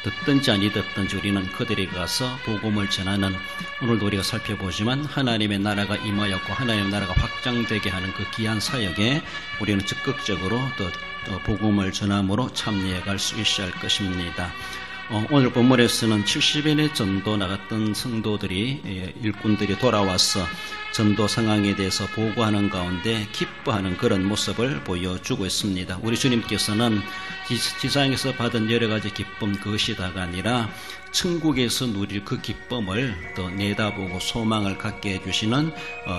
듣든지 아니 듣든지 우리는 그들에게 가서 복음을 전하는, 오늘도 우리가 살펴보지만 하나님의 나라가 임하였고 하나님의 나라가 확장되게 하는 그 귀한 사역에 우리는 적극적으로 또 복음을 전함으로 참여해 갈 수 있어야 할 것입니다. 오늘 본문에서는 70인의 전도 나갔던 성도들이, 일꾼들이 돌아와서 전도 상황에 대해서 보고하는 가운데 기뻐하는 그런 모습을 보여주고 있습니다. 우리 주님께서는 지상에서 받은 여러 가지 기쁨, 그것이 다가 아니라 천국에서 누릴 그 기쁨을 더 내다보고 소망을 갖게 해주시는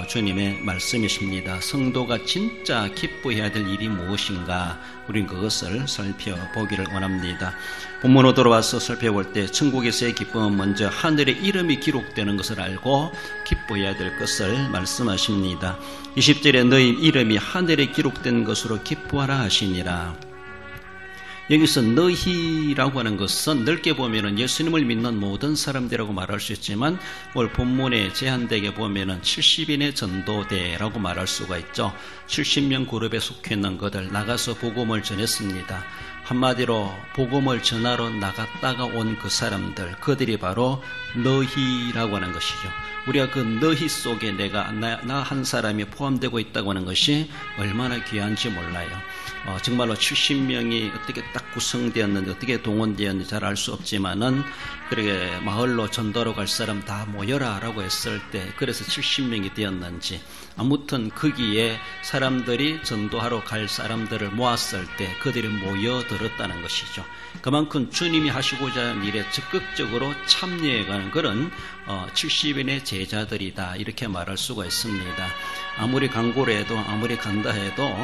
주님의 말씀이십니다. 성도가 진짜 기뻐해야 될 일이 무엇인가, 우린 그것을 살펴보기를 원합니다. 본문으로 돌아와서 살펴볼 때 천국에서의 기쁨은 먼저 하늘의 이름이 기록되는 것을 알고 기뻐해야 될 것을 말씀하십니다. 20절에 너희 이름이 하늘에 기록된 것으로 기뻐하라 하시니라. 여기서 너희라고 하는 것은 넓게 보면은 예수님을 믿는 모든 사람들이라고 말할 수 있지만, 오늘 본문에 제한되게 보면은 70인의 전도대라고 말할 수가 있죠. 70명 그룹에 속해 있는 것들 나가서 복음을 전했습니다. 한마디로 복음을 전하러 나갔다가 온 그 사람들, 그들이 바로 너희라고 하는 것이죠. 우리가 그 너희 속에 나 한 사람이 포함되고 있다고 하는 것이 얼마나 귀한지 몰라요. 정말로 70명이 어떻게 딱 구성되었는지, 어떻게 동원되었는지 잘 알 수 없지만은, 그렇게 마을로 전도로 갈 사람 다 모여라 라고 했을 때 그래서 70명이 되었는지, 아무튼 거기에 사람들이 전도하러 갈 사람들을 모았을 때 그들이 모여들었다는 것이죠. 그만큼 주님이 하시고자 하는 일에 적극적으로 참여해가는 그런 70인의 제자들이다, 이렇게 말할 수가 있습니다. 아무리 강구를 해도, 아무리 간다 해도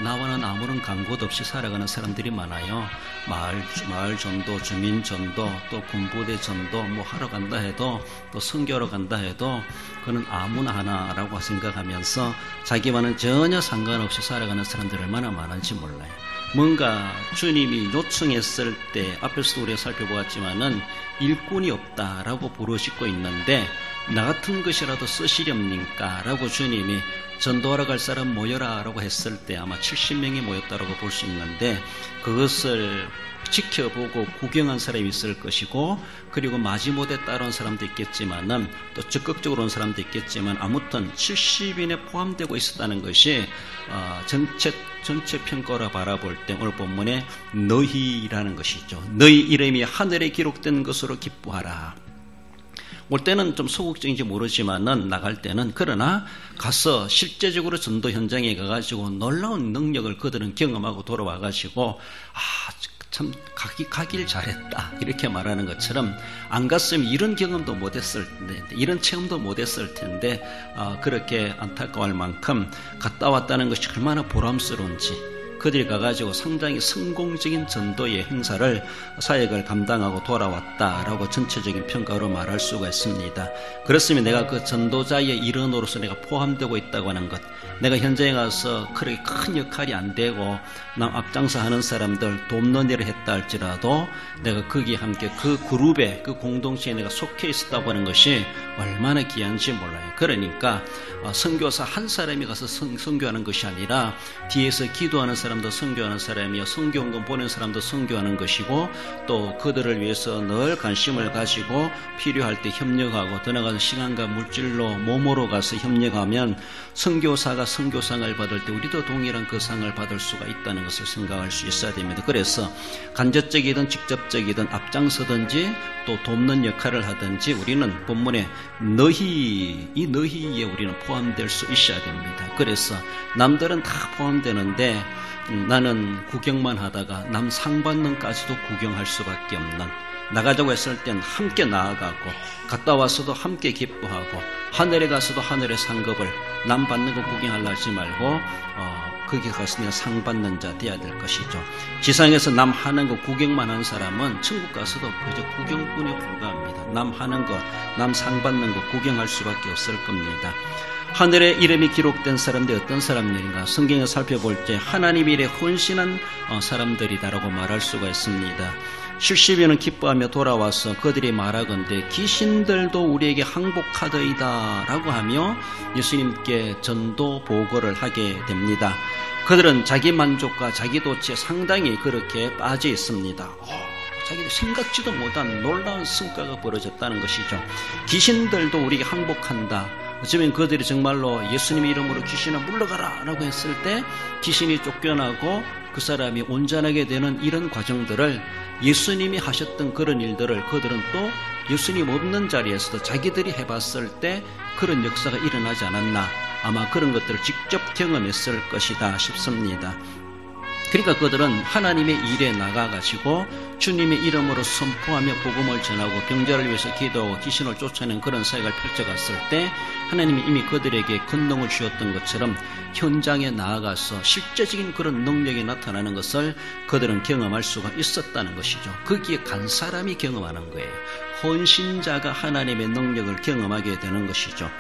나와는 아무런 강구도 없이 살아가는 사람들이 많아요. 마을 전도, 주민 전도, 또 군부대 전도 하러 간다 해도, 또 선교하러 간다 해도 그는 아무나 하나라고 생각하면서 자기와는 전혀 상관없이 살아가는 사람들이 얼마나 많은지 몰라요. 뭔가 주님이 요청했을 때, 앞에서도 우리가 살펴보았지만은 일꾼이 없다라고 부르짖고 있는데, 나 같은 것이라도 쓰시렵니까? 라고 주님이 전도하러 갈 사람 모여라 라고 했을 때 아마 70명이 모였다라고 볼 수 있는데, 그것을 지켜보고 구경한 사람이 있을 것이고, 그리고 마지못에 따라온 사람도 있겠지만은, 또 적극적으로 온 사람도 있겠지만, 아무튼 70인에 포함되고 있었다는 것이 전체 평가로 바라볼 때 오늘 본문에 너희라는 것이죠. 너희 이름이 하늘에 기록된 것으로 기뻐하라. 올 때는 좀 소극적인지 모르지만은, 나갈 때는, 그러나 가서 실제적으로 전도 현장에 가가지고 놀라운 능력을 그들은 경험하고 돌아와가지고, 참 가길 잘했다, 이렇게 말하는 것처럼, 안 갔으면 이런 경험도 못했을 텐데, 이런 체험도 못했을 텐데, 그렇게 안타까워할 만큼 갔다 왔다는 것이 얼마나 보람스러운지, 그들이 가가지고 상당히 성공적인 전도의 행사를, 사역을 감당하고 돌아왔다라고 전체적인 평가로 말할 수가 있습니다. 그렇으면 내가 그 전도자의 일원으로서 내가 포함되고 있다고 하는 것, 내가 현장에 가서 그렇게 큰 역할이 안 되고 남 앞장서 하는 사람들 돕는 일을 했다 할지라도, 내가 거기에 함께 그 그룹에, 그 공동체에 내가 속해 있었다고 하는 것이 얼마나 귀한지 몰라요. 그러니까 선교사 한 사람이 가서 선교하는 것이 아니라, 뒤에서 기도하는 사람도 선교하는 사람이요, 선교원금 보낸 사람도 선교하는 것이고, 또 그들을 위해서 늘 관심을 가지고 필요할 때 협력하고, 더 나아가서 시간과 물질로 몸으로 가서 협력하면 선교사가 선교상을 받을 때 우리도 동일한 그 상을 받을 수가 있다는 것을 생각할 수 있어야 됩니다. 그래서 간접적이든 직접적이든 앞장서든지 또 돕는 역할을 하든지, 우리는 본문에 이 너희에 우리는 포함될 수 있어야 됩니다. 그래서 남들은 다 포함되는데 나는 구경만 하다가 남 상 받는까지도 구경할 수밖에 없는, 나가자고 했을 땐 함께 나아가고, 갔다 와서도 함께 기뻐하고, 하늘에 가서도 하늘의 상급을, 남 받는 거 구경하려 하지 말고 거기 가서 내가 상 받는 자 돼야 될 것이죠. 지상에서 남 하는 거 구경만 하는 사람은 천국 가서도 그저 구경꾼에 불과합니다. 남 하는 거, 남 상 받는 거 구경할 수밖에 없을 겁니다. 하늘에 이름이 기록된 사람들이 어떤 사람들인가? 성경을 살펴볼 때 하나님 일에 헌신한 사람들이다라고 말할 수가 있습니다. 70여는 기뻐하며 돌아와서 그들이 말하건대 귀신들도 우리에게 항복하더이다 라고 하며 예수님께 전도 보고를 하게 됩니다. 그들은 자기 만족과 자기 도취에 상당히 그렇게 빠져 있습니다. 자기들 생각지도 못한 놀라운 성과가 벌어졌다는 것이죠. 귀신들도 우리에게 항복한다. 어쩌면 그들이 정말로 예수님의 이름으로 귀신아 물러가라 라고 했을 때 귀신이 쫓겨나고 그 사람이 온전하게 되는 이런 과정들을, 예수님이 하셨던 그런 일들을 그들은 또 예수님 없는 자리에서도 자기들이 해봤을 때 그런 역사가 일어나지 않았나, 아마 그런 것들을 직접 경험했을 것이다 싶습니다. 그러니까 그들은 하나님의 일에 나가가지고 주님의 이름으로 선포하며 복음을 전하고 병자를 위해서 기도하고 귀신을 쫓아내는 그런 사역을 펼쳐갔을 때 하나님이 이미 그들에게 권능을 주었던 것처럼 현장에 나아가서 실제적인 그런 능력이 나타나는 것을 그들은 경험할 수가 있었다는 것이죠. 거기에 간 사람이 경험하는 거예요. 헌신자가 하나님의 능력을 경험하게 되는 것이죠.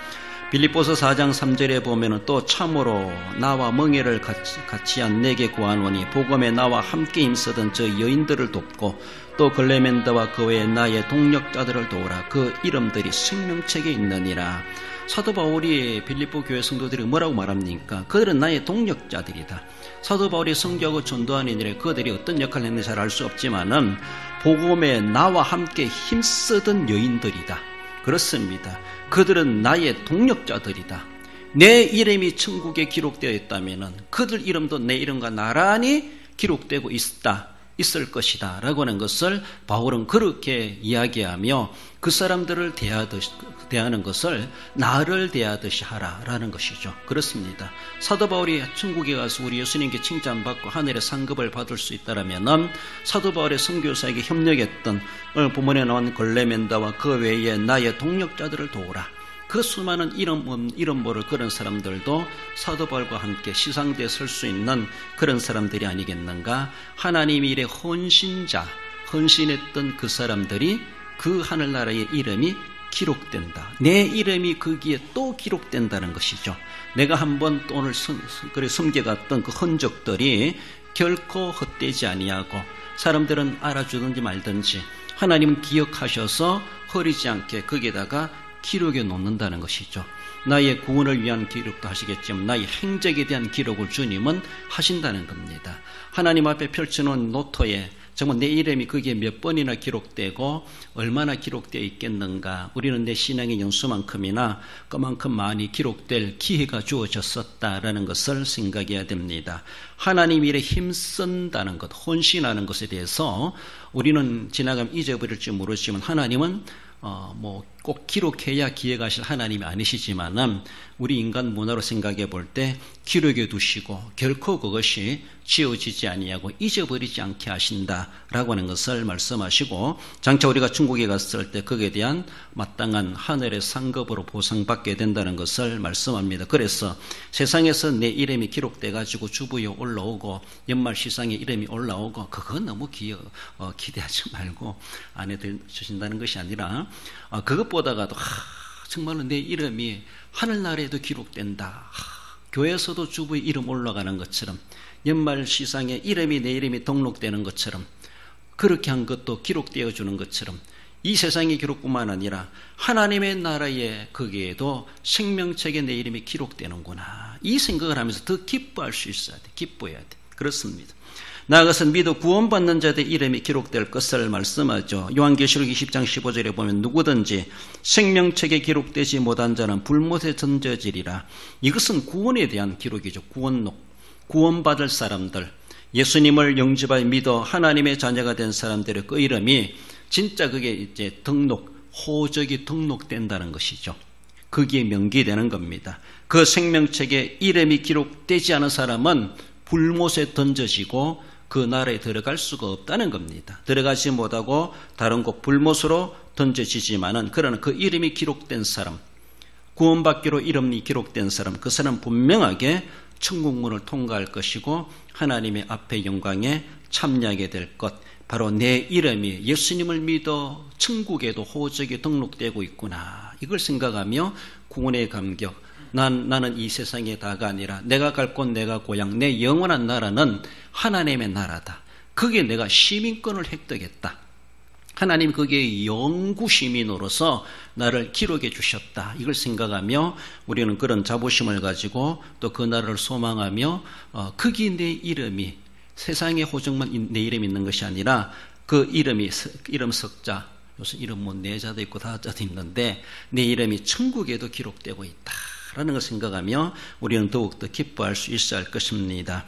빌립보서 4장 3절에 보면은 또 참으로 나와 멍에를 같이 한 내게 구하노니 복음에 나와 함께 힘쓰던 저 여인들을 돕고 또 글레멘더와 그 외에 나의 동력자들을 도우라. 그 이름들이 생명책에 있느니라. 사도 바울이 빌립보 교회 성도들이 뭐라고 말합니까? 그들은 나의 동력자들이다. 사도 바울이 선교하고 전도하는 일에 그들이 어떤 역할을 했는지 잘 알 수 없지만은 복음에 나와 함께 힘쓰던 여인들이다. 그렇습니다. 그들은 나의 동력자들이다. 내 이름이 천국에 기록되어 있다면 그들 이름도 내 이름과 나란히 기록되고 있을 것이다 라고 하는 것을 바울은 그렇게 이야기하며 그 사람들을 대하는 것을 나를 대하듯이 하라라는 것이죠. 그렇습니다. 사도 바울이 천국에 가서 우리 예수님께 칭찬받고 하늘의 상급을 받을 수 있다면 사도 바울의 선교사에게 협력했던 오늘 본문에 나온 글레멘다와 그 외에 나의 동력자들을 도우라. 그 수많은 이름 모를 그런 사람들도 사도 바울과 함께 시상대에 설 수 있는 그런 사람들이 아니겠는가. 하나님 일의 헌신했던 그 사람들이 그 하늘나라의 이름이 기록된다. 내 이름이 거기에 또 기록된다는 것이죠. 내가 한번 오늘 숨겨갔던 그 흔적들이 결코 헛되지 아니하고 사람들은 알아주든지 말든지 하나님은 기억하셔서 흐리지 않게 거기에다가 기록에 놓는다는 것이죠. 나의 구원을 위한 기록도 하시겠지만 나의 행적에 대한 기록을 주님은 하신다는 겁니다. 하나님 앞에 펼쳐놓은 노트에 정말 내 이름이 거기에 몇 번이나 기록되고 얼마나 기록되어 있겠는가. 우리는 내 신앙의 연수만큼이나 그만큼 많이 기록될 기회가 주어졌었다라는 것을 생각해야 됩니다. 하나님 일에 힘쓴다는 것, 헌신하는 것에 대해서 우리는 지나가면 잊어버릴지 모르지만 하나님은 꼭 기록해야 기억하실 하나님이 아니시지만은 우리 인간 문화로 생각해 볼 때 기록해 두시고 결코 그것이 지워지지 아니하고 잊어버리지 않게 하신다라고 하는 것을 말씀하시고 장차 우리가 천국에 갔을 때 거기에 대한 마땅한 하늘의 상급으로 보상받게 된다는 것을 말씀합니다. 그래서 세상에서 내 이름이 기록돼 가지고 주부에 올라오고 연말 시상에 이름이 올라오고 그거 너무 기대하지 말고 안 해주신다는 것이 아니라 그것보다가도 정말로 내 이름이 하늘나라에도 기록된다. 교회에서도 주부의 이름 올라가는 것처럼 연말 시상에 내 이름이 등록되는 것처럼 그렇게 한 것도 기록되어 주는 것처럼 이 세상의 기록뿐만 아니라 하나님의 나라의 거기에도 생명책에 내 이름이 기록되는구나. 이 생각을 하면서 더 기뻐할 수 있어야 돼. 기뻐해야 돼. 그렇습니다. 나아가서 믿어 구원받는 자들의 이름이 기록될 것을 말씀하죠. 요한계시록 20장 15절에 보면 누구든지 생명책에 기록되지 못한 자는 불못에 던져지리라. 이것은 구원에 대한 기록이죠. 구원받을 사람들, 예수님을 영접하여 믿어 하나님의 자녀가 된 사람들의 그 이름이 진짜 그게 이제 호적이 등록된다는 것이죠. 거기에 명기되는 겁니다. 그 생명책에 이름이 기록되지 않은 사람은 불못에 던져지고 그 나라에 들어갈 수가 없다는 겁니다. 들어가지 못하고 다른 곳 불못으로 던져지지만은 그러나 그 이름이 기록된 사람, 구원받기로 이름이 기록된 사람, 그 사람 분명하게 천국문을 통과할 것이고 하나님의 앞에 영광에 참여하게 될 것, 바로 내 이름이 예수님을 믿어 천국에도 호적이 등록되고 있구나. 이걸 생각하며 구원의 감격, 나는 이 세상의 다가 아니라 내가 갈 곳, 내가 고향, 내 영원한 나라는 하나님의 나라다. 거기에 내가 시민권을 획득했다. 하나님 거기에 영구 시민으로서 나를 기록해 주셨다. 이걸 생각하며 우리는 그런 자부심을 가지고 또 그 나라를 소망하며 거기 내 이름이 세상의 호적만 내 이름이 있는 것이 아니라 그 이름 석자, 요새 이름 뭐 네자도 있고 다자도 있는데 내 이름이 천국에도 기록되고 있다라는 걸 생각하며 우리는 더욱더 기뻐할 수 있어야 할 것입니다.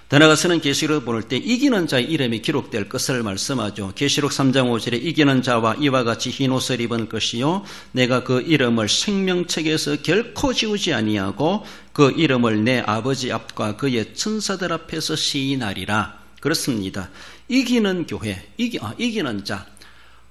더 나아가서는 계시록을 볼 때 이기는 자의 이름이 기록될 것을 말씀하죠. 계시록 3장 5절에 이기는 자와 이와 같이 흰 옷을 입은 것이요 내가 그 이름을 생명책에서 결코 지우지 아니하고 그 이름을 내 아버지 앞과 그의 천사들 앞에서 시인하리라. 그렇습니다. 이기는 교회, 이기는 자.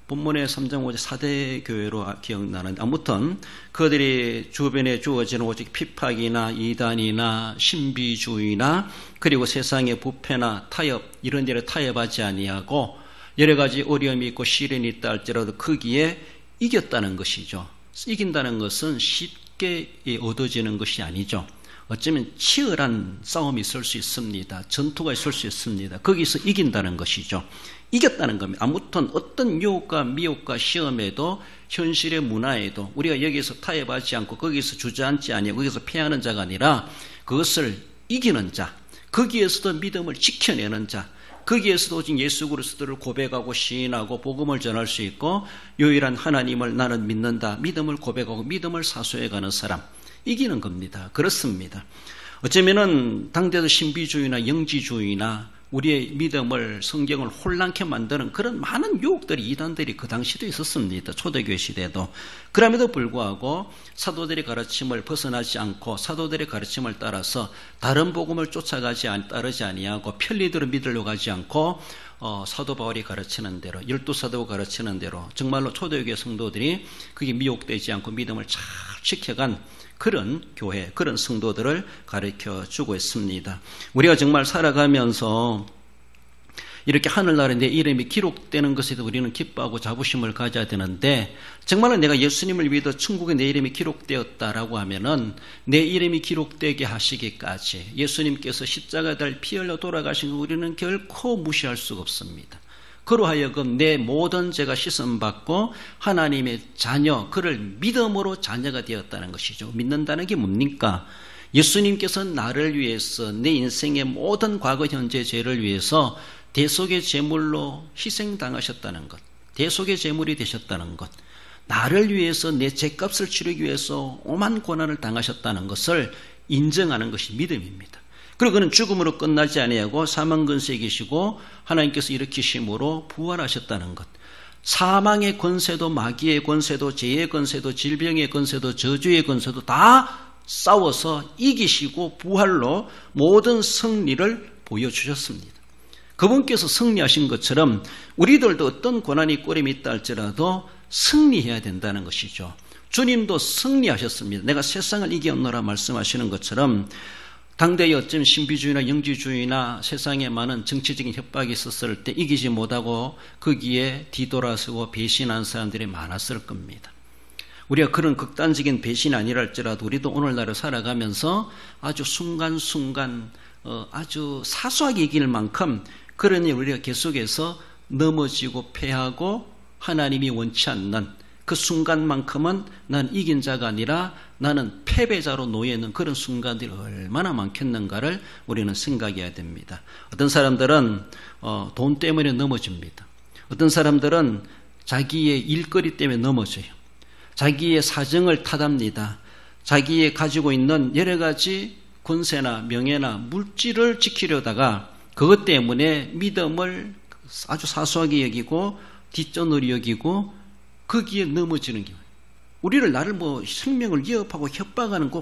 본문의 3장 5절 4대 교회로 기억나는데 아무튼 그들이 주변에 주어지는 오직 핍박이나 이단이나 신비주의나 그리고 세상의 부패나 타협 이런 데를 타협하지 아니하고 여러 가지 어려움이 있고 시련이 있다 할지라도 거기에 이겼다는 것이죠. 이긴다는 것은 쉽게 얻어지는 것이 아니죠. 어쩌면 치열한 싸움이 있을 수 있습니다. 전투가 있을 수 있습니다. 거기서 이긴다는 것이죠. 이겼다는 겁니다. 아무튼 어떤 유혹과 미혹과 시험에도 현실의 문화에도 우리가 여기서 타협하지 않고 거기서 주저앉지 아니하고 거기서 패하는 자가 아니라 그것을 이기는 자, 거기에서도 믿음을 지켜내는 자, 거기에서도 오직 예수 그리스도를 고백하고 시인하고 복음을 전할 수 있고 유일한 하나님을 나는 믿는다, 믿음을 고백하고 믿음을 사수해가는 사람, 이기는 겁니다. 그렇습니다. 어쩌면은 당대도 신비주의나 영지주의나 우리의 믿음을 성경을 혼란케 만드는 그런 많은 유혹들이 이단들이 그 당시도 있었습니다. 초대교회 시대도. 그럼에도 불구하고 사도들의 가르침을 벗어나지 않고 사도들의 가르침을 따라서 다른 복음을 따르지 아니하고 편리대로 믿으려고 하지 않고 사도 바울이 가르치는 대로 12사도가 가르치는 대로 정말로 초대교회 성도들이 그게 미혹되지 않고 믿음을 잘 지켜간 그런 교회, 그런 성도들을 가르쳐주고 있습니다. 우리가 정말 살아가면서 이렇게 하늘나라에 내 이름이 기록되는 것에도 우리는 기뻐하고 자부심을 가져야 되는데 정말로 내가 예수님을 믿어 천국에 내 이름이 기록되었다라고 하면은 내 이름이 기록되게 하시기까지 예수님께서 십자가에 달 피 흘려 돌아가신 거 우리는 결코 무시할 수가 없습니다. 그로하여금 내 모든 죄가 씻음받고 하나님의 자녀, 그를 믿음으로 자녀가 되었다는 것이죠. 믿는다는 게 뭡니까? 예수님께서 나를 위해서 내 인생의 모든 과거, 현재 죄를 위해서 대속의 제물로 희생당하셨다는 것, 대속의 제물이 되셨다는 것, 나를 위해서 내 죄값을 치르기 위해서 오만 고난을 당하셨다는 것을 인정하는 것이 믿음입니다. 그리고 그는 죽음으로 끝나지 아니하고 사망 근세에 계시고 하나님께서 일으키심으로 부활하셨다는 것. 사망의 권세도 마귀의 권세도 죄의 권세도 질병의 권세도 저주의 권세도 다 싸워서 이기시고 부활로 모든 승리를 보여주셨습니다. 그분께서 승리하신 것처럼 우리들도 어떤 고난이 꼬림이 있다 할지라도 승리해야 된다는 것이죠. 주님도 승리하셨습니다. 내가 세상을 이겼노라 말씀하시는 것처럼 당대에 어쩜 신비주의나 영지주의나 세상에 많은 정치적인 협박이 있었을 때 이기지 못하고 거기에 뒤돌아서고 배신한 사람들이 많았을 겁니다. 우리가 그런 극단적인 배신이 아니라 할지라도 우리도 오늘날을 살아가면서 아주 순간순간 아주 사소하게 이길 만큼 그러니 우리가 계속해서 넘어지고 패하고 하나님이 원치 않는 그 순간만큼은 난 이긴 자가 아니라 나는 패배자로 놓여있는 그런 순간들이 얼마나 많겠는가를 우리는 생각해야 됩니다. 어떤 사람들은 돈 때문에 넘어집니다. 어떤 사람들은 자기의 일거리 때문에 넘어져요. 자기의 사정을 탓합니다. 자기의 가지고 있는 여러 가지 권세나 명예나 물질을 지키려다가 그것 때문에 믿음을 아주 사소하게 여기고 뒷전으로 여기고 거기에 넘어지는 경우, 우리를 나를 생명을 위협하고 협박하는 그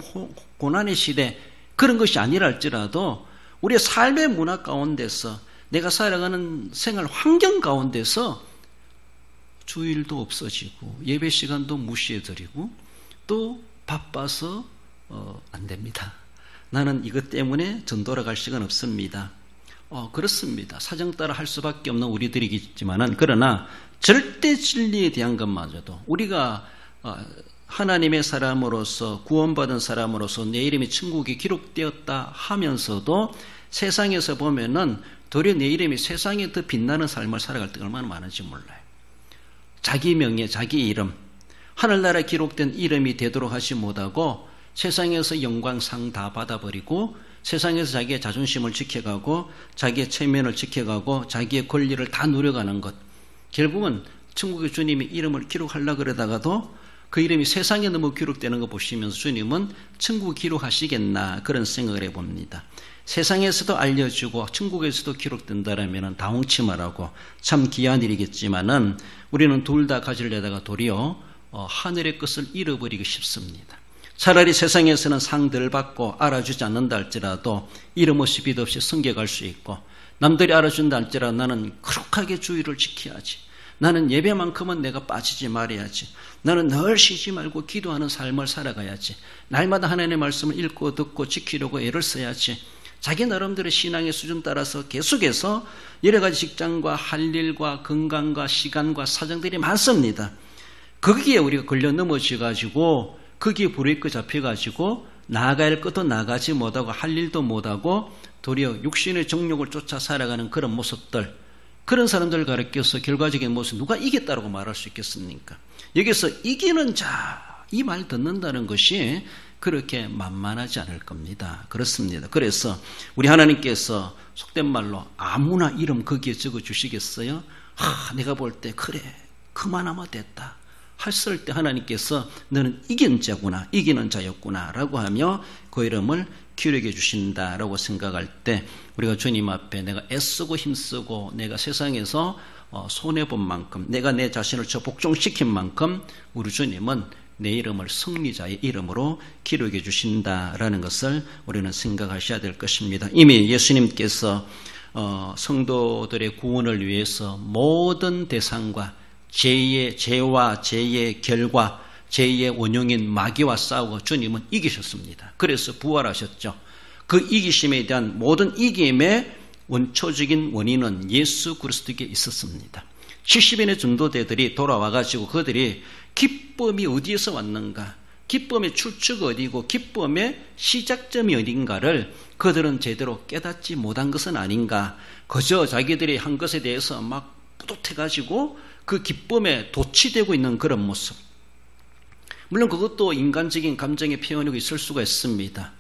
고난의 시대 그런 것이 아니라 할지라도 우리의 삶의 문화 가운데서 내가 살아가는 생활 환경 가운데서 주일도 없어지고 예배 시간도 무시해드리고 또 바빠서 안 됩니다. 나는 이것 때문에 전 돌아갈 시간 없습니다. 그렇습니다. 사정 따라 할 수밖에 없는 우리들이겠지만은 그러나 절대 진리에 대한 것마저도 우리가 하나님의 사람으로서 구원받은 사람으로서 내 이름이 천국에 기록되었다 하면서도 세상에서 보면은 도리어 내 이름이 세상에 더 빛나는 삶을 살아갈 때가 얼마나 많은지 몰라요. 자기 명예, 자기 이름, 하늘나라에 기록된 이름이 되도록 하지 못하고 세상에서 영광상 다 받아버리고 세상에서 자기의 자존심을 지켜가고 자기의 체면을 지켜가고 자기의 권리를 다 누려가는 것, 결국은 천국의 주님이 이름을 기록하려고 그러다가도 그 이름이 세상에 너무 기록되는 거 보시면서 주님은 천국 기록하시겠나 그런 생각을 해봅니다. 세상에서도 알려주고 천국에서도 기록된다라면 다홍치마라고 참 귀한 일이겠지만은 우리는 둘 다 가지려다가 도리어 하늘의 것을 잃어버리기 쉽습니다. 차라리 세상에서는 상 덜 받고 알아주지 않는다 할지라도 이름 없이 빛 없이 성격할 수 있고, 남들이 알아준다 할지라도 나는 거룩하게 주의를 지켜야지, 나는 예배만큼은 내가 빠지지 말아야지, 나는 늘 쉬지 말고 기도하는 삶을 살아가야지, 날마다 하나님의 말씀을 읽고 듣고 지키려고 애를 써야지, 자기 나름대로 신앙의 수준 따라서 계속해서 여러 가지 직장과 할 일과 건강과 시간과 사정들이 많습니다. 거기에 우리가 걸려 넘어져가지고 거기에 브레이크 잡혀가지고 나아가야 할 것도 나가지 못하고 할 일도 못하고 도리어 육신의 정욕을 쫓아 살아가는 그런 모습들, 그런 사람들을 가르쳐서 결과적인 모습 누가 이겼다고 말할 수 있겠습니까? 여기서 이기는 자, 이 말 듣는다는 것이 그렇게 만만하지 않을 겁니다. 그렇습니다. 그래서 우리 하나님께서 속된 말로 아무나 이름 거기에 적어 주시겠어요? 내가 볼 때 그래 그만하면 됐다 했을 때 하나님께서 너는 이긴 자구나, 이기는 자였구나 라고 하며 그 이름을 기록해 주신다라고 생각할 때 우리가 주님 앞에 내가 애쓰고 힘쓰고 내가 세상에서 손해본 만큼, 내가 내 자신을 저 복종시킨 만큼 우리 주님은 내 이름을 승리자의 이름으로 기록해 주신다라는 것을 우리는 생각하셔야 될 것입니다. 이미 예수님께서 성도들의 구원을 위해서 모든 대상과 죄와 죄의 결과, 죄의 원흉인 마귀와 싸우고 주님은 이기셨습니다. 그래서 부활하셨죠. 그 이기심에 대한 모든 이김의 원초적인 원인은 예수 그리스도께 있었습니다. 70인의 전도대들이 돌아와가지고 그들이 기쁨이 어디에서 왔는가, 기쁨의 출처가 어디고 기쁨의 시작점이 어딘가를 그들은 제대로 깨닫지 못한 것은 아닌가, 그저 자기들이 한 것에 대해서 막 뿌듯해가지고 그 기쁨에 도취되고 있는 그런 모습. 물론 그것도 인간적인 감정의 표현이 있을 수가 있습니다.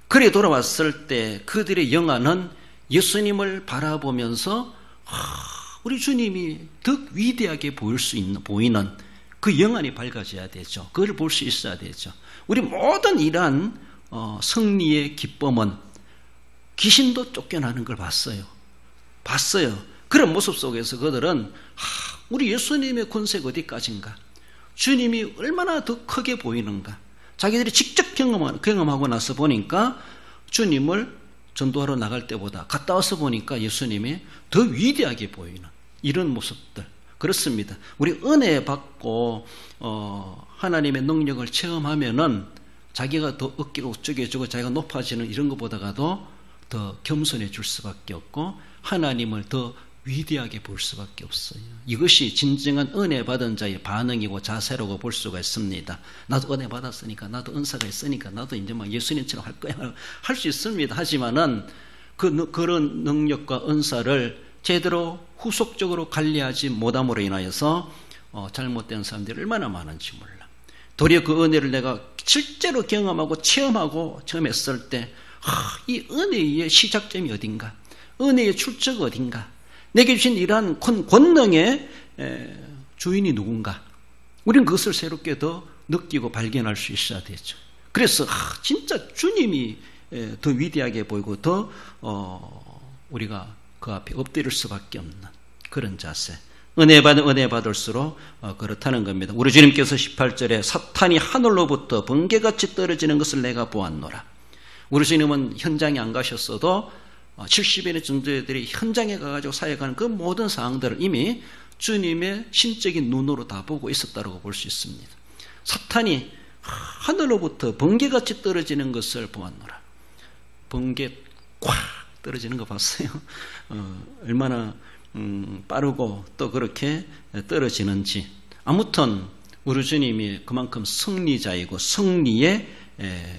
그래 돌아왔을 때 그들의 영안은 예수님을 바라보면서 우리 주님이 더 위대하게 보이는 그 영안이 밝아져야 되죠. 그걸 볼 수 있어야 되죠. 우리 모든 이러한 승리의 기쁨은 귀신도 쫓겨나는 걸 봤어요. 그런 모습 속에서 그들은 우리 예수님의 권세가 어디까지인가, 주님이 얼마나 더 크게 보이는가, 자기들이 직접 경험하고 나서 보니까 주님을 전도하러 나갈 때보다 갔다 와서 보니까 예수님이 더 위대하게 보이는 이런 모습들. 그렇습니다. 우리 은혜 받고 하나님의 능력을 체험하면은 자기가 더 어깨가 우쩍해지고 자기가 높아지는 이런 것보다도 더 겸손해질 수밖에 없고 하나님을 더 위대하게 볼 수밖에 없어요. 이것이 진정한 은혜 받은 자의 반응이고 자세라고 볼 수가 있습니다. 나도 은혜 받았으니까, 나도 은사가 있으니까 나도 이제 막 예수님처럼 할 거야 할 수 있습니다. 하지만은 그런 능력과 은사를 제대로 후속적으로 관리하지 못함으로 인하여서 잘못된 사람들이 얼마나 많은지 몰라. 도리어 그 은혜를 내가 실제로 경험하고 체험하고 처음 했을 때 이 은혜의 시작점이 어딘가, 은혜의 출처가 어딘가, 내게 주신 이러한 권능의 주인이 누군가, 우리는 그것을 새롭게 더 느끼고 발견할 수 있어야 되죠. 그래서 진짜 주님이 더 위대하게 보이고 더 우리가 그 앞에 엎드릴 수밖에 없는 그런 자세. 은혜 받을수록 그렇다는 겁니다. 우리 주님께서 18절에 사탄이 하늘로부터 번개같이 떨어지는 것을 내가 보았노라. 우리 주님은 현장에 안 가셨어도 70인의 전도자들이 현장에 가가지고 사역하는 그 모든 상황들을 이미 주님의 신적인 눈으로 다 보고 있었다고 볼 수 있습니다. 사탄이 하늘로부터 번개같이 떨어지는 것을 보았노라. 번개 꽉 떨어지는 거 봤어요? 얼마나 빠르고 또 그렇게 떨어지는지. 아무튼 우리 주님이 그만큼 승리자이고 승리의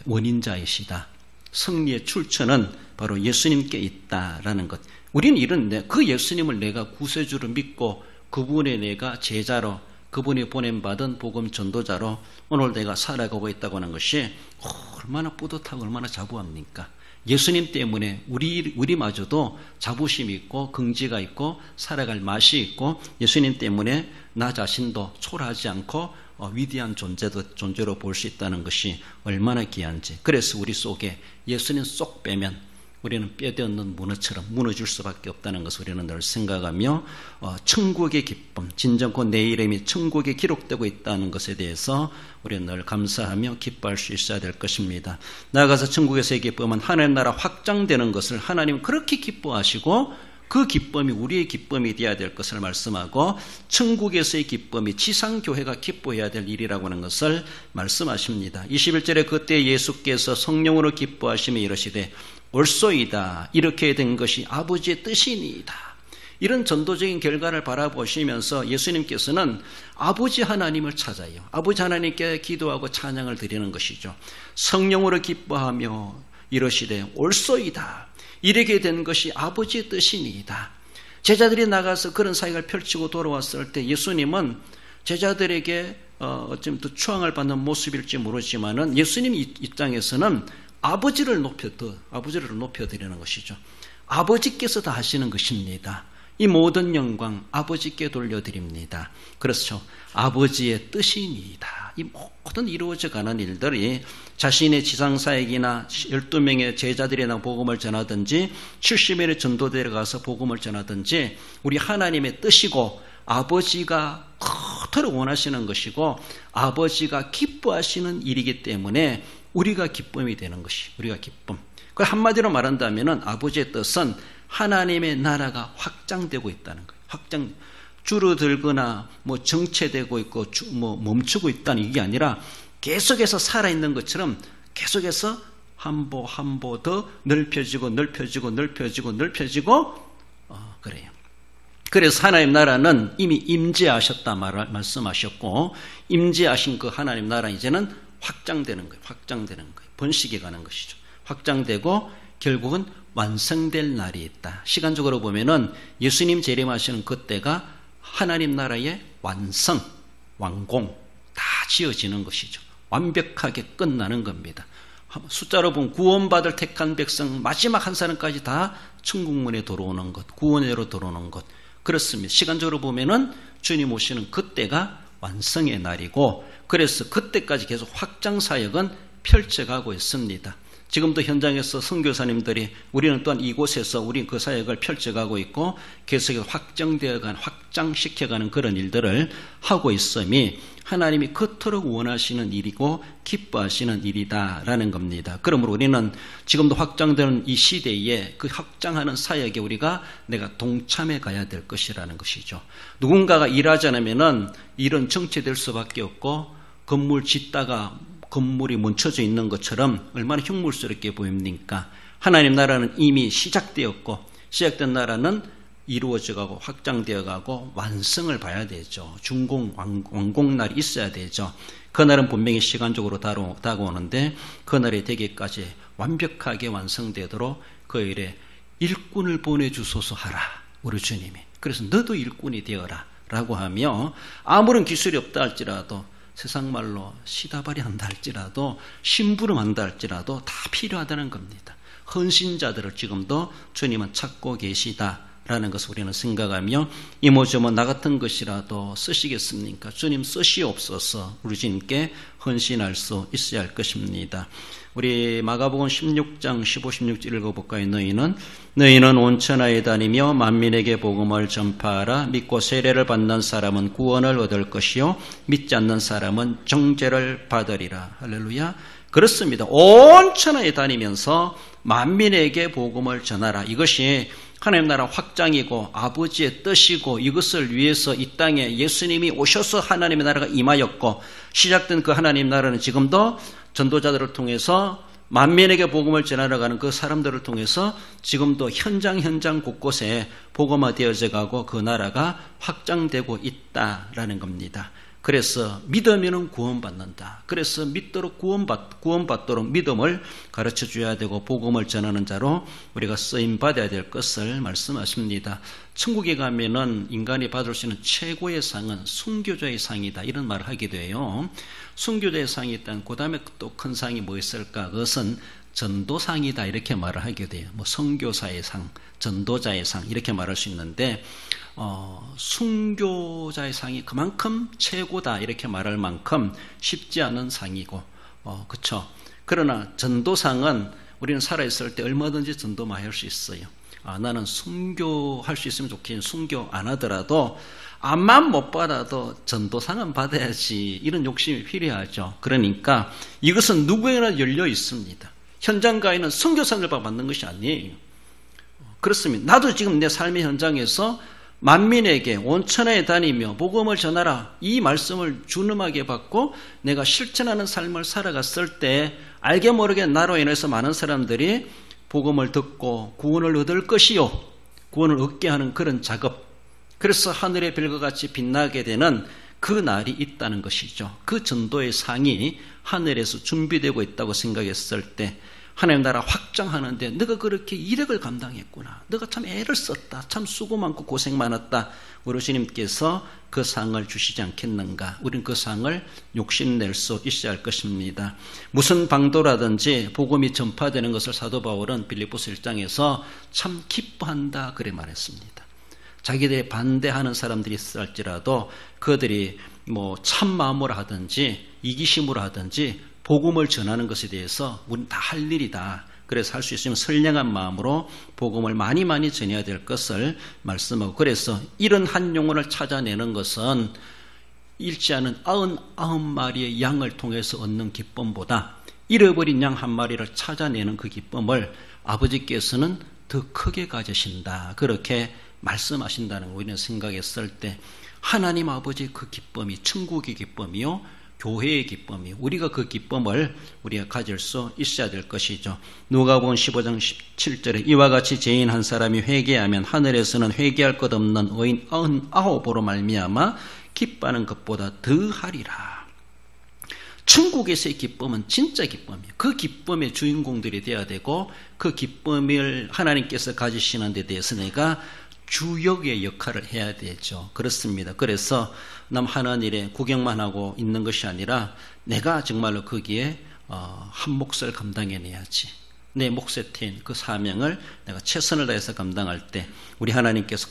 원인자이시다. 승리의 출처는 바로 예수님께 있다라는 것. 우리는 이런데 그 예수님을 내가 구세주로 믿고 그분의 내가 제자로, 그분이 보냄받은 복음 전도자로 오늘 내가 살아가고 있다고 하는 것이 얼마나 뿌듯하고 얼마나 자부합니까? 예수님 때문에 우리마저도 자부심이 있고 긍지가 있고 살아갈 맛이 있고 예수님 때문에 나 자신도 초라하지 않고 위대한 존재로 볼 수 있다는 것이 얼마나 귀한지. 그래서 우리 속에 예수님 쏙 빼면 우리는 뼈대없는 문어처럼 무너질 수밖에 없다는 것을 우리는 늘 생각하며 천국의 기쁨, 진정코 내 이름이 천국에 기록되고 있다는 것에 대해서 우리는 늘 감사하며 기뻐할 수 있어야 될 것입니다. 나아가서 천국에서의 기쁨은 하나님 나라 확장되는 것을 하나님은 그렇게 기뻐하시고 그 기쁨이 우리의 기쁨이 되어야 될 것을 말씀하고 천국에서의 기쁨이 지상교회가 기뻐해야 될 일이라고 하는 것을 말씀하십니다. 21절에 그때 예수께서 성령으로 기뻐하시며 이르시되 옳소이다. 이렇게 된 것이 아버지의 뜻이니이다. 이런 전도적인 결과를 바라보시면서 예수님께서는 아버지 하나님을 찾아요. 아버지 하나님께 기도하고 찬양을 드리는 것이죠. 성령으로 기뻐하며 이르시되 옳소이다. 이렇게 된 것이 아버지의 뜻이니이다. 제자들이 나가서 그런 사역을 펼치고 돌아왔을 때 예수님은 제자들에게 어쩌면 또 추앙을 받는 모습일지 모르지만은 예수님 입장에서는 아버지를 높여드리는 것이죠. 아버지께서 다 하시는 것입니다. 이 모든 영광 아버지께 돌려드립니다. 그렇죠. 아버지의 뜻이니이다. 이 모든 이루어져가는 일들이 자신의 지상사역이나 12명의 제자들이나 복음을 전하든지 70명의 전도대에 가서 복음을 전하든지 우리 하나님의 뜻이고 아버지가 그토록 원하시는 것이고 아버지가 기뻐하시는 일이기 때문에 우리가 기쁨이 되는 것이 우리가 기쁨. 그 한마디로 말한다면 아버지의 뜻은 하나님의 나라가 확장되고 있다는 거예요. 줄어들거나 정체되고 있고 멈추고 있다는 이게 아니라 계속해서 살아있는 것처럼 계속해서 한 보 더 넓혀지고 그래요. 그래서 하나님 나라는 이미 임재하셨다 말씀하셨고 임재하신 그 하나님 나라 이제는 확장되는 거예요. 번식해 가는 것이죠. 확장되고 결국은 완성될 날이 있다. 시간적으로 보면은 예수님 재림하시는 그때가 하나님 나라의 완공 다 지어지는 것이죠. 완벽하게 끝나는 겁니다. 숫자로 보면 구원받을 택한 백성 마지막 한 사람까지 다 천국문에 들어오는 것, 구원회로 들어오는 것. 그렇습니다. 시간적으로 보면은 주님 오시는 그때가 완성의 날이고 그래서 그때까지 계속 확장 사역은 펼쳐가고 있습니다. 지금도 현장에서 선교사님들이 우리는 또한 이곳에서 우리 그 사역을 펼쳐가고 있고 계속해서 확장시켜가는 그런 일들을 하고 있음이 하나님이 그토록 원하시는 일이고 기뻐하시는 일이다라는 겁니다. 그러므로 우리는 지금도 확장되는 이 시대에 그 확장하는 사역에 우리가 내가 동참해 가야 될 것이라는 것이죠. 누군가가 일하지 않으면은 일은 정체될 수밖에 없고 건물 짓다가 건물이 멈춰져 있는 것처럼 얼마나 흉물스럽게 보입니까? 하나님 나라는 이미 시작되었고 시작된 나라는 이루어져가고 확장되어가고 완성을 봐야 되죠. 완공날이 있어야 되죠. 그날은 분명히 시간적으로 다가오는데 그날이 되기까지 완벽하게 완성되도록 그 일에 일꾼을 보내주소서 하라. 우리 주님이. 그래서 너도 일꾼이 되어라 라고 하며 아무런 기술이 없다 할지라도 세상 말로 시다발이 한다 할지라도 심부름한다 할지라도 다 필요하다는 겁니다. 헌신자들을 지금도 주님은 찾고 계시다라는 것을 우리는 생각하며 이모저모 나 같은 것이라도 쓰시겠습니까? 주님 쓰시옵소서. 우리 주님께 헌신할 수 있어야 할 것입니다. 우리 마가복음 16장 15, 16절 읽어볼까요? 너희는 온 천하에 다니며 만민에게 복음을 전파하라. 믿고 세례를 받는 사람은 구원을 얻을 것이요 믿지 않는 사람은 정죄를 받으리라. 할렐루야. 그렇습니다. 온 천하에 다니면서 만민에게 복음을 전하라. 이것이 하나님 나라 확장이고 아버지의 뜻이고 이것을 위해서 이 땅에 예수님이 오셔서 하나님의 나라가 임하였고 시작된 그 하나님 나라는 지금도 전도자들을 통해서 만민에게 복음을 전하러 가는 그 사람들을 통해서 지금도 현장 곳곳에 복음화되어져 가고 그 나라가 확장되고 있다라는 겁니다. 그래서 믿으면 구원받는다. 그래서 믿도록 구원받도록 믿음을 가르쳐줘야 되고 복음을 전하는 자로 우리가 쓰임받아야 될 것을 말씀하십니다. 천국에 가면은 인간이 받을 수 있는 최고의 상은 순교자의 상이다. 이런 말을 하기도 해요. 순교자의 상이 있다면 그 다음에 또 큰 상이 뭐 있을까? 그것은 전도상이다 이렇게 말을 하게 돼요. 뭐 선교사의 상, 전도자의 상 이렇게 말할 수 있는데 순교자의 상이 그만큼 최고다 이렇게 말할 만큼 쉽지 않은 상이고 그렇죠. 그러나 전도상은 우리는 살아있을 때 얼마든지 전도 많이 할 수 있어요. 나는 순교할 수 있으면 좋겠지. 순교 안 하더라도 암만 못 받아도 전도상은 받아야지 이런 욕심이 필요하죠. 그러니까 이것은 누구에게나 열려 있습니다. 현장 가인은 선교상을 받는 것이 아니에요. 그렇습니다. 나도 지금 내 삶의 현장에서 만민에게 온천에 다니며 복음을 전하라 이 말씀을 준엄하게 받고 내가 실천하는 삶을 살아갔을 때 알게 모르게 나로 인해서 많은 사람들이 복음을 듣고 구원을 얻을 것이요 구원을 얻게 하는 그런 작업, 그래서 하늘의 별과 같이 빛나게 되는 그 날이 있다는 것이죠. 그 전도의 상이 하늘에서 준비되고 있다고 생각했을 때 하나님 나라 확장하는데 너가 그렇게 이력을 감당했구나, 너가 참 애를 썼다, 참 수고 많고 고생 많았다, 우리 주님께서 그 상을 주시지 않겠는가. 우리는 그 상을 욕심낼 수 있어야 할 것입니다. 무슨 방도라든지 복음이 전파되는 것을 사도 바울은 빌립보서 1장에서 참 기뻐한다 그래 말했습니다. 자기들이 반대하는 사람들이 있을지라도 그들이 뭐 참마음으로 하든지 이기심으로 하든지 복음을 전하는 것에 대해서 우리는 다 할 일이다. 그래서 할 수 있으면 선량한 마음으로 복음을 많이 전해야 될 것을 말씀하고, 그래서 이런 한 영혼을 찾아내는 것은 잃지 않은 99마리의 양을 통해서 얻는 기쁨보다 잃어버린 양 한 마리를 찾아내는 그 기쁨을 아버지께서는 더 크게 가지신다. 그렇게 말씀하신다는 거 우리는 생각했을 때 하나님 아버지의 그 기쁨이 천국의 기쁨이요 교회의 기쁨이, 우리가 그 기쁨을 우리가 가질 수 있어야 될 것이죠. 누가복음 15장 17절에 이와 같이 죄인 한 사람이 회개하면 하늘에서는 회개할 것 없는 의인 99으로 말미암아 기뻐하는 것보다 더하리라. 천국에서의 기쁨은 진짜 기쁨이에요. 그 기쁨의 주인공들이 되어야 되고 그 기쁨을 하나님께서 가지시는 데 대해서 내가 주역의 역할을 해야 되죠. 그렇습니다. 그래서 남 하나님의 구경만 하고 있는 것이 아니라 내가 정말로 거기에 한 몫을 감당해내야지. 내 몫에 튄 그 사명을 내가 최선을 다해서 감당할 때 우리 하나님께서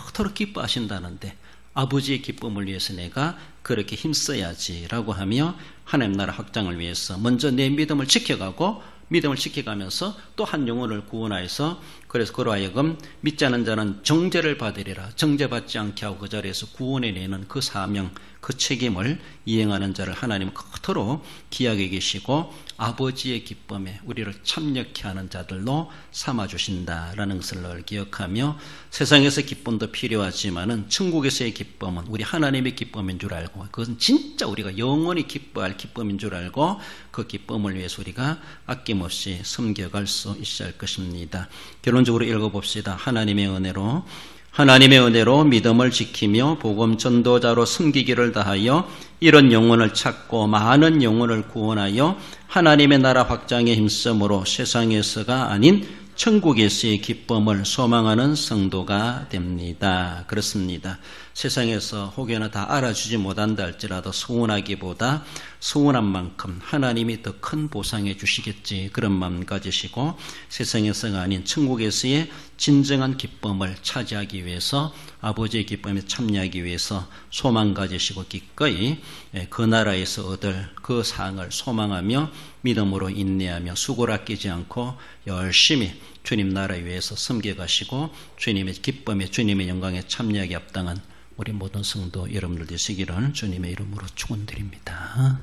그토록 기뻐하신다는데 아버지의 기쁨을 위해서 내가 그렇게 힘써야지라고 하며 하나님 나라 확장을 위해서 먼저 내 믿음을 지켜가고 믿음을 지켜가면서 또 한 영혼을 구원하여서, 그래서 그로 하여금 믿지 않은 자는 정죄를 받으리라, 정죄받지 않게 하고 그 자리에서 구원해내는 그 사명, 그 책임을 이행하는 자를 하나님은 그토록 귀하게 계시고 아버지의 기쁨에 우리를 참여케 하는 자들로 삼아주신다라는 것을 늘 기억하며, 세상에서 기쁨도 필요하지만은 천국에서의 기쁨은 우리 하나님의 기쁨인 줄 알고, 그것은 진짜 우리가 영원히 기뻐할 기쁨인 줄 알고 그 기쁨을 위해서 우리가 아낌없이 섬겨갈 수 있어야 할 것입니다. 결론적으로 읽어봅시다. 하나님의 은혜로 믿음을 지키며 복음 전도자로 섬기기를 다하여 이런 영혼을 찾고 많은 영혼을 구원하여 하나님의 나라 확장에 힘쓰므로 세상에서가 아닌 천국에서의 기쁨을 소망하는 성도가 됩니다. 그렇습니다. 세상에서 혹여나 다 알아주지 못한다 할지라도 서운하기보다 서운한 만큼 하나님이 더 큰 보상해 주시겠지, 그런 마음 가지시고 세상에서가 아닌 천국에서의 진정한 기쁨을 차지하기 위해서, 아버지의 기쁨에 참여하기 위해서 소망 가지시고 기꺼이 그 나라에서 얻을 그 상을 소망하며 믿음으로 인내하며 수고를 아끼지 않고 열심히 주님 나라 위해서 섬겨가시고 주님의 기쁨에 주님의 영광에 참여하기 합당한 우리 모든 성도 여러분들 되시기를 주님의 이름으로 축원드립니다.